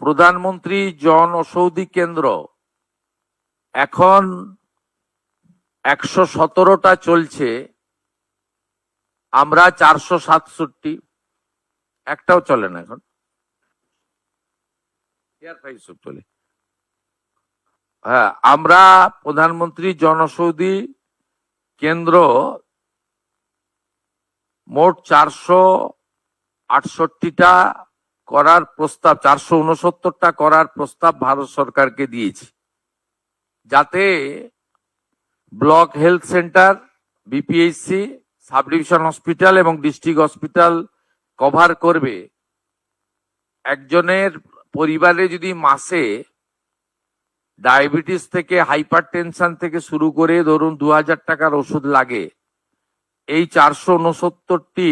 প্রধানমন্ত্রী জন ঔষধি কেন্দ্র এখন 117টা চলছে, আমরা 467, একটাও চলে না এখন, চলে। হ্যাঁ, আমরা প্রধানমন্ত্রী জনঔষধি কেন্দ্র মোট 468টা করার প্রস্তাব, 469টা করার প্রস্তাব ভারত সরকারকে দিয়েছি, যাতে block health centre, BPHC, sub division hospital এবং ডিস্ট্রিক্ট হসপিটাল কভার করবে। একজনের পরিবারে যদি মাসে ডায়াবেটিস থেকে হাইপারটেনশন থেকে শুরু করে ধরুন 2000 টাকার ওষুধ লাগে, এই 469টি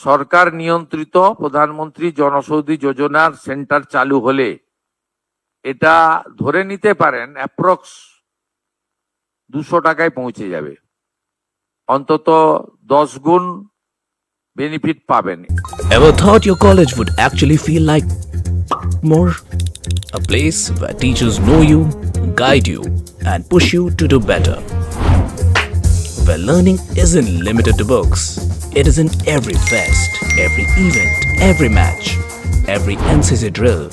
সরকার নিয়ন্ত্রিত প্রধানমন্ত্রী জনঔষধি যোজনার সেন্টার চালু হলে এটা ধরে নিতে পারেন অ্যাপ্রক্স 200 টাকায় পৌঁছে যাবে, অন্তত 10 গুণ বেনিফিট পাবেন। Ever thought your college would actually feel like more? A place where teachers know you, guide you, and push you to do better. Where learning isn't limited to books. It is in every fest, every event, every match, every NCC drill.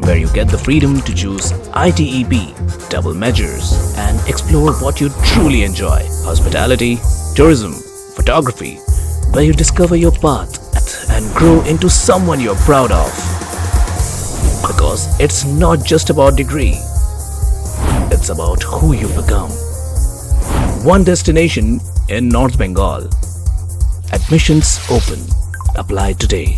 Where you get the freedom to choose ITEP, double measures, and explore what you truly enjoy. Hospitality, tourism, photography, where you discover your path and grow into someone you're proud of. Because it's not just about degree, it's about who you become. One destination in North Bengal. Admissions open. Apply today.